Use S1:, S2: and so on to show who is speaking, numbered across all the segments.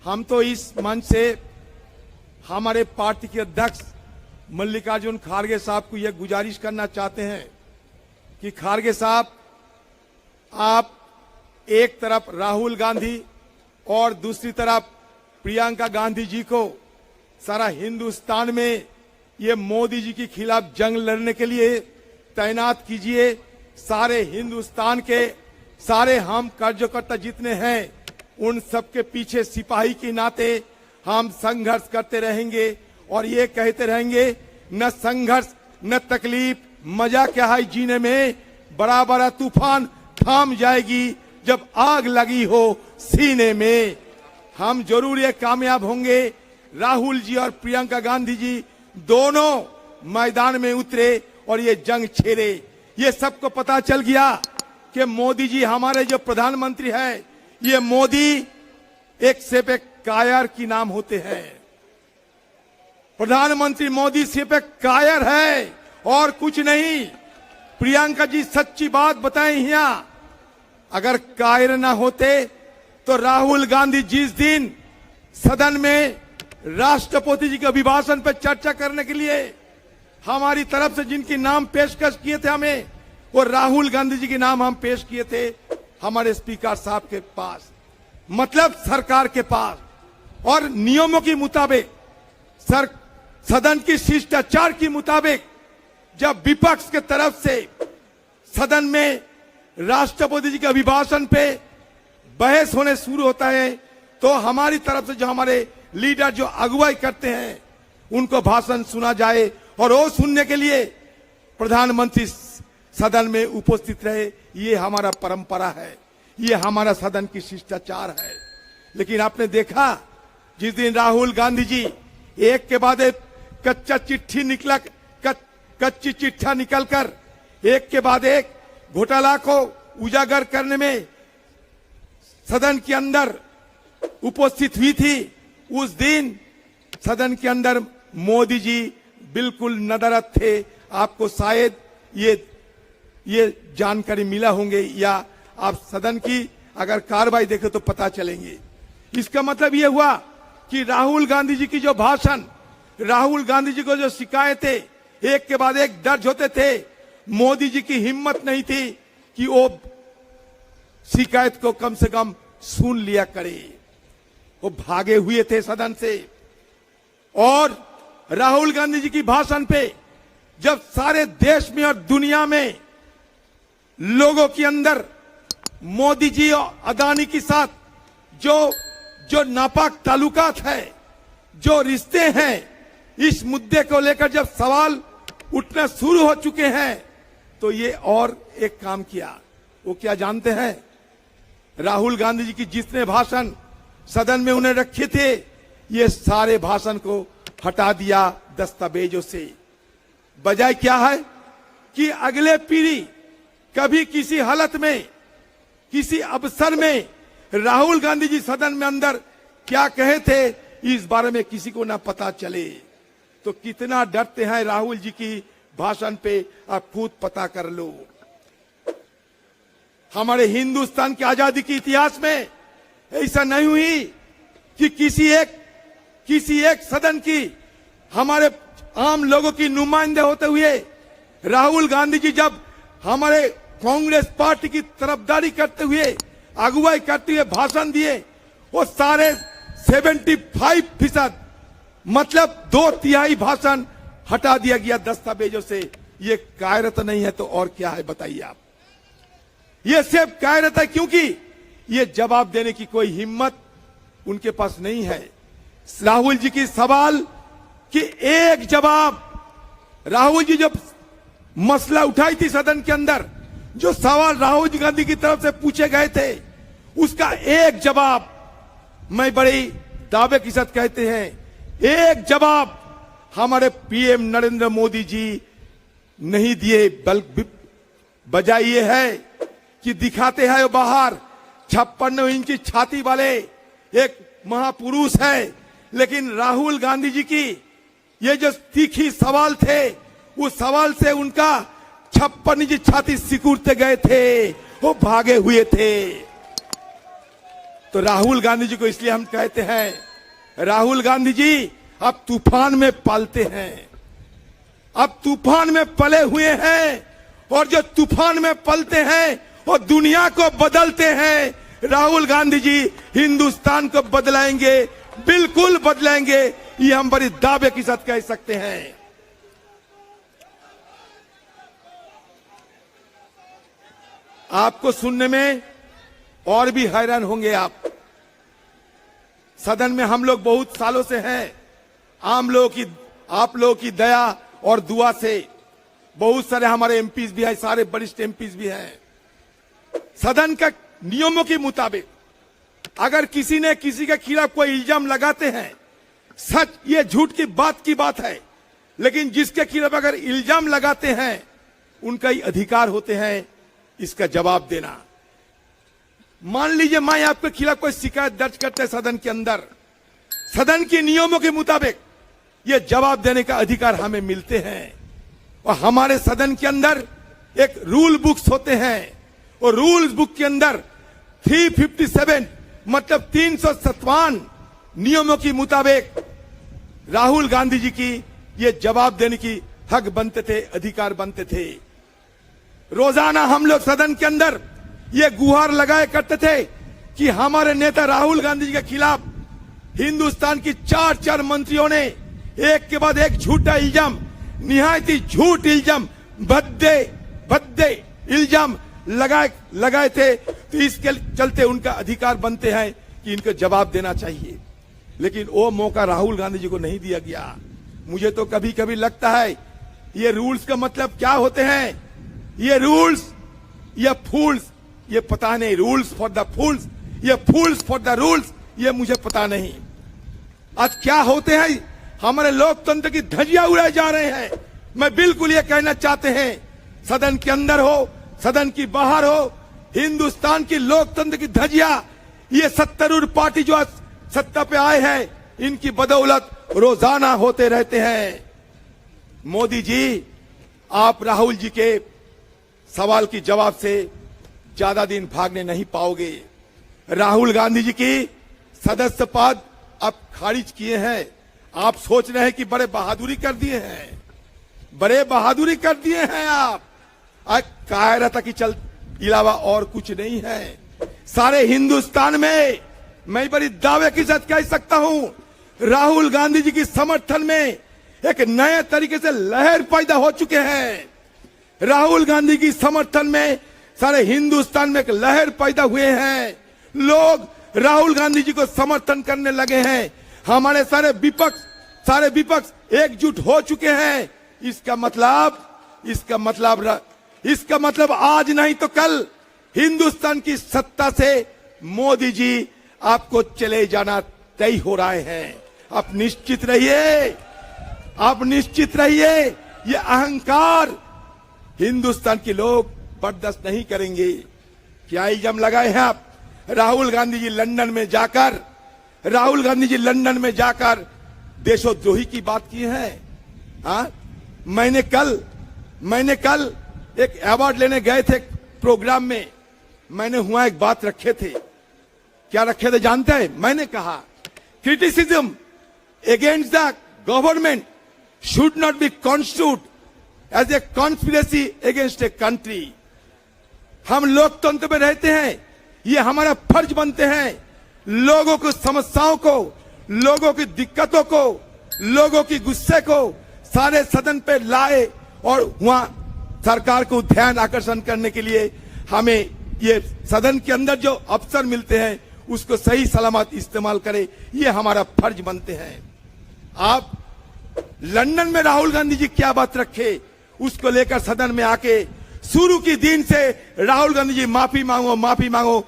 S1: हम तो इस मंच से हमारे पार्टी के अध्यक्ष मल्लिकार्जुन खड़गे साहब को यह गुजारिश करना चाहते हैं कि खड़गे साहब, आप एक तरफ राहुल गांधी और दूसरी तरफ प्रियंका गांधी जी को सारा हिंदुस्तान में ये मोदी जी के खिलाफ जंग लड़ने के लिए तैनात कीजिए। सारे हिंदुस्तान के सारे हम कार्यकर्ता जितने हैं उन सबके पीछे सिपाही के नाते हम संघर्ष करते रहेंगे और ये कहते रहेंगे, न संघर्ष न तकलीफ, मजा क्या है जीने में, बड़ा बड़ा तूफान थाम जाएगी जब आग लगी हो सीने में। हम जरूर ये कामयाब होंगे। राहुल जी और प्रियंका गांधी जी दोनों मैदान में उतरे और ये जंग छेड़े। ये सबको पता चल गया कि मोदी जी हमारे जो प्रधानमंत्री है, ये मोदी एक सिर्फ एक कायर की नाम होते हैं। प्रधानमंत्री मोदी सिर्फ एक कायर है और कुछ नहीं। प्रियंका जी सच्ची बात बताएं, यहाँ अगर कायर ना होते तो राहुल गांधी जिस दिन सदन में राष्ट्रपति जी के अभिभाषण पर चर्चा करने के लिए हमारी तरफ से जिनकी नाम पेशकश किए थे, हमें वो राहुल गांधी जी के नाम हम पेश किए थे हमारे स्पीकर साहब के पास, मतलब सरकार के पास, और नियमों के मुताबिक सदन की शिष्टाचार के मुताबिक जब विपक्ष के तरफ से सदन में राष्ट्रपति जी के अभिभाषण पे बहस होने शुरू होता है तो हमारी तरफ से जो हमारे लीडर जो अगुवाई करते हैं उनको भाषण सुना जाए और वो सुनने के लिए प्रधानमंत्री सदन में उपस्थित रहे। ये हमारा परंपरा है, ये हमारा सदन की शिष्टाचार है। लेकिन आपने देखा जिस दिन राहुल गांधी जी एक के बाद एक कच्ची चिट्ठा निकलकर एक के बाद एक घोटाला को उजागर करने में सदन के अंदर उपस्थित हुई थी, उस दिन सदन के अंदर मोदी जी बिल्कुल नदारद थे। आपको शायद ये जानकारी मिला होंगे या आप सदन की अगर कार्रवाई देखें तो पता चलेंगे। इसका मतलब ये हुआ कि राहुल गांधी जी की जो भाषण, राहुल गांधी जी को जो शिकायतें एक के बाद एक दर्ज होते थे, मोदी जी की हिम्मत नहीं थी कि वो शिकायत को कम से कम सुन लिया करे। वो भागे हुए थे सदन से। और राहुल गांधी जी की भाषण पे जब सारे देश में और दुनिया में लोगों के अंदर मोदी जी और अदानी के साथ जो नापाक ताल्लुकात है, जो रिश्ते हैं, इस मुद्दे को लेकर जब सवाल उठना शुरू हो चुके हैं तो ये और एक काम किया। वो क्या जानते हैं? राहुल गांधी जी की जितने भाषण सदन में उन्हें रखे थे, ये सारे भाषण को हटा दिया दस्तावेजों से। बजाय क्या है कि अगले पीढ़ी कभी किसी हालत में, किसी अवसर में राहुल गांधी जी सदन में अंदर क्या कहे थे इस बारे में किसी को ना पता चले। तो कितना डरते हैं राहुल जी की भाषण पे, आप खुद पता कर लो। हमारे हिंदुस्तान की आजादी के इतिहास में ऐसा नहीं हुई कि किसी एक सदन की हमारे आम लोगों की नुमाइंदे होते हुए राहुल गांधी जी जब हमारे कांग्रेस पार्टी की तरफदारी करते हुए, अगुवाई करते हुए भाषण दिए, वो सारे 75% मतलब 2/3 भाषण हटा दिया गया दस्तावेजों से। ये कायरत नहीं है तो और क्या है बताइए आप? ये सिर्फ कायरत है क्योंकि ये जवाब देने की कोई हिम्मत उनके पास नहीं है। राहुल जी की सवाल की एक जवाब, राहुल जी जब मसला उठाई थी सदन के अंदर, जो सवाल राहुल जी गांधी की तरफ से पूछे गए थे, उसका एक जवाब, मैं बड़े दावे के साथ कहते हैं, एक जवाब हमारे पीएम नरेंद्र मोदी जी नहीं दिए। बल्कि बजाय ये है कि दिखाते हैं बाहर 56 इंच की छाती वाले एक महापुरुष है, लेकिन राहुल गांधी जी की ये जो तीखी सवाल थे, उस सवाल से उनका 56 इंच छाती सिकुड़ते गए थे, वो भागे हुए थे। तो राहुल गांधी जी को इसलिए हम कहते हैं, राहुल गांधी जी अब तूफान में पलते हैं, अब तूफान में पले हुए हैं, और जो तूफान में पलते हैं वो दुनिया को बदलते हैं। राहुल गांधी जी हिंदुस्तान को बदलाएंगे, बिल्कुल बदलाएंगे, ये हम बड़ी दावे के साथ कह सकते हैं। आपको सुनने में और भी हैरान होंगे आप, सदन में हम लोग बहुत सालों से हैं, आप लोगों की दया और दुआ से बहुत सारे हमारे एमपीज भी हैं, सारे वरिष्ठ एमपीज भी हैं। सदन के नियमों के मुताबिक अगर किसी ने किसी के खिलाफ कोई इल्जाम लगाते हैं, सच ये झूठ की बात है, लेकिन जिसके खिलाफ अगर इल्जाम लगाते हैं उनका ही अधिकार होते हैं इसका जवाब देना। मान लीजिए मैं आपके खिलाफ कोई शिकायत दर्ज करते सदन के अंदर, सदन के नियमों के मुताबिक ये जवाब देने का अधिकार हमें मिलते हैं। और हमारे सदन के अंदर एक रूल बुक्स होते हैं, और रूल्स बुक के अंदर 357 मतलब 357 नियमों के मुताबिक राहुल गांधी जी की ये जवाब देने की हक बनते थे, अधिकार बनते थे। रोजाना हम लोग सदन के अंदर ये गुहार लगाए करते थे कि हमारे नेता राहुल गांधी जी के खिलाफ हिंदुस्तान की 4 मंत्रियों ने एक के बाद एक झूठा इल्जाम, निहायत ही झूठ इल्जाम, भद्दे इल्जाम लगाए थे। तो इसके चलते उनका अधिकार बनते हैं कि इनको जवाब देना चाहिए, लेकिन वो मौका राहुल गांधी जी को नहीं दिया गया। मुझे तो कभी कभी लगता है ये रूल्स का मतलब क्या होते हैं, ये रूल्स ये फूल्स, ये पता नहीं, रूल्स फॉर द फूल्स, ये फूल्स फॉर द रूल्स, ये मुझे पता नहीं। आज क्या होते हैं, हमारे लोकतंत्र की धज्जियां उड़ाए जा रहे हैं। मैं बिल्कुल ये कहना चाहते हैं, सदन के अंदर हो, सदन की बाहर हो, हिंदुस्तान की लोकतंत्र की धज्जियां, ये सत्तारूढ़ पार्टी जो आज सत्ता पे आए हैं, इनकी बदौलत रोजाना होते रहते हैं। मोदी जी, आप राहुल जी के सवाल की जवाब से ज्यादा दिन भागने नहीं पाओगे। राहुल गांधी जी की सदस्य पद आप खारिज किए हैं। आप सोच रहे हैं कि बड़े बहादुरी कर दिए हैं, बड़े बहादुरी कर दिए हैं आप। आज कायरता की चल इलावा और कुछ नहीं है। सारे हिंदुस्तान में मैं बड़ी दावे के साथ कह सकता हूं, राहुल गांधी जी की समर्थन में एक नए तरीके से लहर पैदा हो चुके हैं। राहुल गांधी की समर्थन में सारे हिंदुस्तान में एक लहर पैदा हुए हैं। लोग राहुल गांधी जी को समर्थन करने लगे हैं। हमारे सारे विपक्ष एकजुट हो चुके हैं। इसका मतलब आज नहीं तो कल हिंदुस्तान की सत्ता से मोदी जी आपको चले जाना तय हो रहे हैं। आप निश्चित रहिए, ये अहंकार हिंदुस्तान के लोग बर्दाश्त नहीं करेंगे। क्या इल्जाम लगाए हैं आप? राहुल गांधी जी लंदन में जाकर देशोद्रोही की बात की है। हाँ, मैंने कल एक अवार्ड लेने गए थे प्रोग्राम में, मैंने हुआ एक बात रखे थे। क्या रखे थे जानते हैं? मैंने कहा criticism against the government should not be constitute as a conspiracy against a country. हम लोकतंत्र में रहते हैं, ये हमारा फर्ज बनते हैं लोगों की समस्याओं को, लोगों की दिक्कतों को, लोगों की गुस्से को सारे सदन पे लाए और वहां सरकार को ध्यान आकर्षण करने के लिए हमें ये सदन के अंदर जो अवसर मिलते हैं उसको सही सलामत इस्तेमाल करें, ये हमारा फर्ज बनते हैं। आप लंदन में राहुल गांधी जी क्या बात रखे, उसको लेकर सदन में आके शुरू के दिन से राहुल गांधी जी माफी मांगो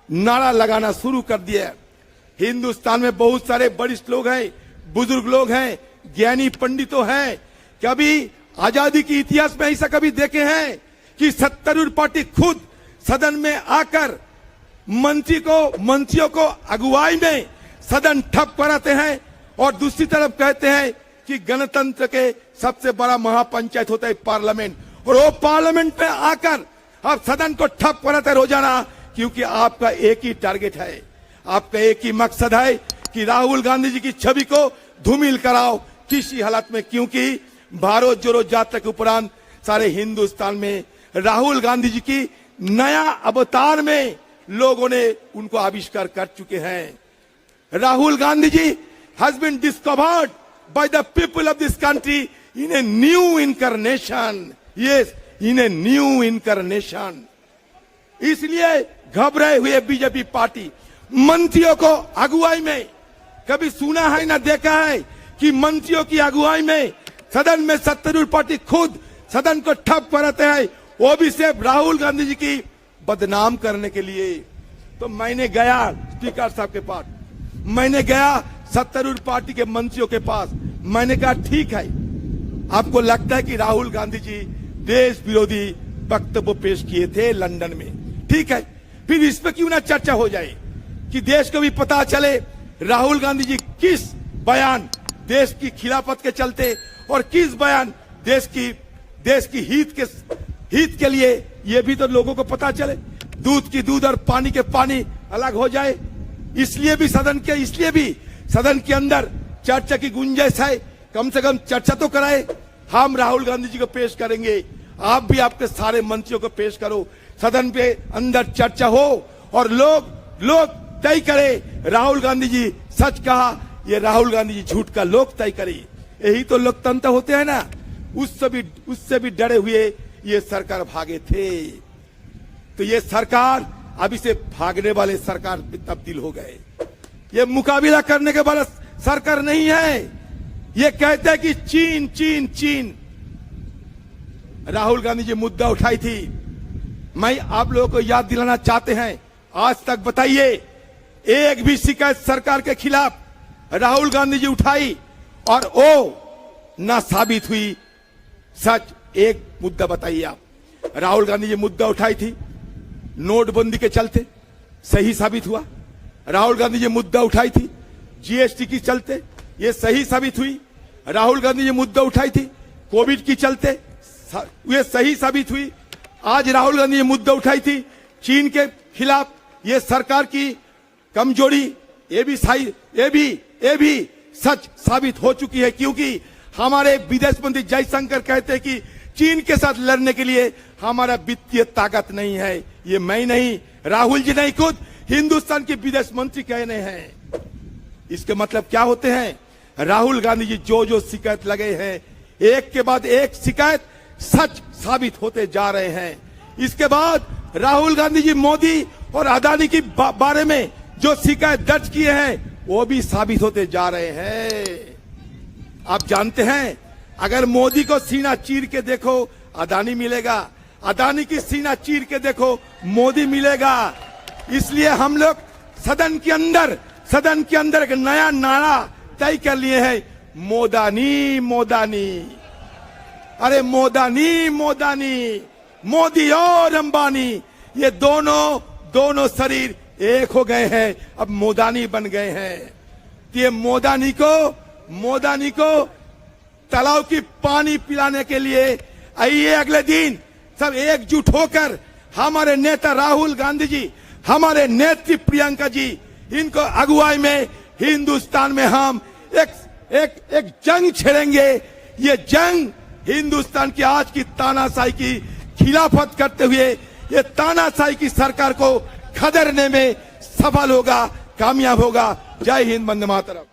S1: नारा लगाना शुरू कर दिया। हिंदुस्तान में बहुत सारे वरिष्ठ लोग हैं, बुजुर्ग लोग हैं, ज्ञानी पंडितों हैं। कभी आजादी के इतिहास में ऐसा कभी देखे हैं कि सत्तारूढ़ पार्टी खुद सदन में आकर मंत्रियों को अगुवाई में सदन ठप कराते हैं और दूसरी तरफ कहते हैं कि गणतंत्र के सबसे बड़ा महापंचायत होता है पार्लियामेंट, और वो पार्लियामेंट में आकर आप सदन को ठप कराते रोजाना, क्योंकि आपका एक ही टारगेट है, आपका एक ही मकसद है कि राहुल गांधी जी की छवि को धूमिल कराओ किसी हालत में, क्योंकि भारत जोड़ो यात्रा के उपरांत सारे हिंदुस्तान में राहुल गांधी जी की नया अवतार में लोगों ने उनको आविष्कार कर चुके हैं। Rahul Gandhi ji has been discovered by the people of this country in a new incarnation. Yes, in a new incarnation. इसलिए घबराए हुए बीजेपी पार्टी मंत्रियों को अगुवाई में, कभी सुना है ना देखा है कि मंत्रियों की अगुवाई में सदन में सत्तारूढ़ पार्टी खुद सदन को ठप कराते हैं, वो भी सिर्फ राहुल गांधी जी की बदनाम करने के लिए। तो मैंने गया स्पीकर साहब के पास, मैंने गया सत्तारूढ़ पार्टी के मंत्रियों के पास, मैंने कहा ठीक है, आपको लगता है कि राहुल गांधी जी देश विरोधी वक्तव्य पेश किए थे लंदन में, ठीक है, फिर इस पर क्यों ना चर्चा हो जाए कि देश को भी पता चले राहुल गांधी जी किस बयान देश की खिलाफत के चलते और किस बयान देश की हित के लिए, ये भी तो लोगों को पता चले। दूध की दूध और पानी के पानी अलग हो जाए, इसलिए भी सदन के अंदर चर्चा की गुंजाइश है, कम से कम चर्चा तो कराए। हम राहुल गांधी जी को पेश करेंगे, आप भी आपके सारे मंत्रियों को पेश करो, सदन पे अंदर चर्चा हो और लोग तय करे राहुल गांधी जी सच कहा, ये राहुल गांधी जी झूठ का, लोग तय करे। यही तो लोकतंत्र होते हैं ना। उससे भी डरे हुए ये सरकार भागे थे, तो ये सरकार अभी से भागने वाले सरकार में तब्दील हो गए। ये मुकाबला करने के बाद सरकार नहीं है, ये कहते हैं कि चीन। राहुल गांधी जी मुद्दा उठाई थी, मैं आप लोगों को याद दिलाना चाहते हैं, आज तक बताइए एक भी शिकायत सरकार के खिलाफ राहुल गांधी जी उठाई और वो ना साबित हुई सच। एक मुद्दा बताइए आप, राहुल गांधी जी मुद्दा उठाई थी नोटबंदी के चलते, सही साबित हुआ। राहुल गांधी जी मुद्दा उठाई थी जीएसटी की चलते, ये सही साबित हुई। राहुल गांधी जी मुद्दा उठाई थी कोविड की चलते, ये सही साबित हुई। आज राहुल गांधी जी मुद्दा उठाई थी चीन के खिलाफ, ये सरकार की कमजोरी, ये भी सच साबित हो चुकी है, क्योंकि हमारे विदेश मंत्री जयशंकर कहते हैं कि चीन के साथ लड़ने के लिए हमारा वित्तीय ताकत नहीं है। ये मैं नहीं, राहुल जी नहीं, खुद हिंदुस्तान के विदेश मंत्री कहने हैं। इसके मतलब क्या होते हैं? राहुल गांधी जी जो शिकायत लगे हैं, एक के बाद एक शिकायत सच साबित होते जा रहे हैं। इसके बाद राहुल गांधी जी मोदी और अदानी के बारे में जो शिकायत दर्ज किए हैं, वो भी साबित होते जा रहे हैं। आप जानते हैं, अगर मोदी को सीना चीर के देखो अदानी मिलेगा, अदानी की सीना चीर के देखो मोदी मिलेगा। इसलिए हम लोग सदन के अंदर एक नया नारा तय कर लिए हैं, मोदानी। अरे मोदानी, मोदी और अंबानी, ये दोनों शरीर एक हो गए हैं, अब मोदानी बन गए हैं। तो ये मोदानी को तालाब की पानी पिलाने के लिए आइए अगले दिन सब एकजुट होकर हमारे नेता राहुल गांधी जी, हमारे नेत्री प्रियंका जी, इनको अगुवाई में हिंदुस्तान में हम एक जंग छेड़ेंगे। ये जंग हिंदुस्तान की आज की तानाशाही की खिलाफत करते हुए ये तानाशाही की सरकार को खदेड़ने में सफल होगा, कामयाब होगा। जय हिंद, वंदे मातरम।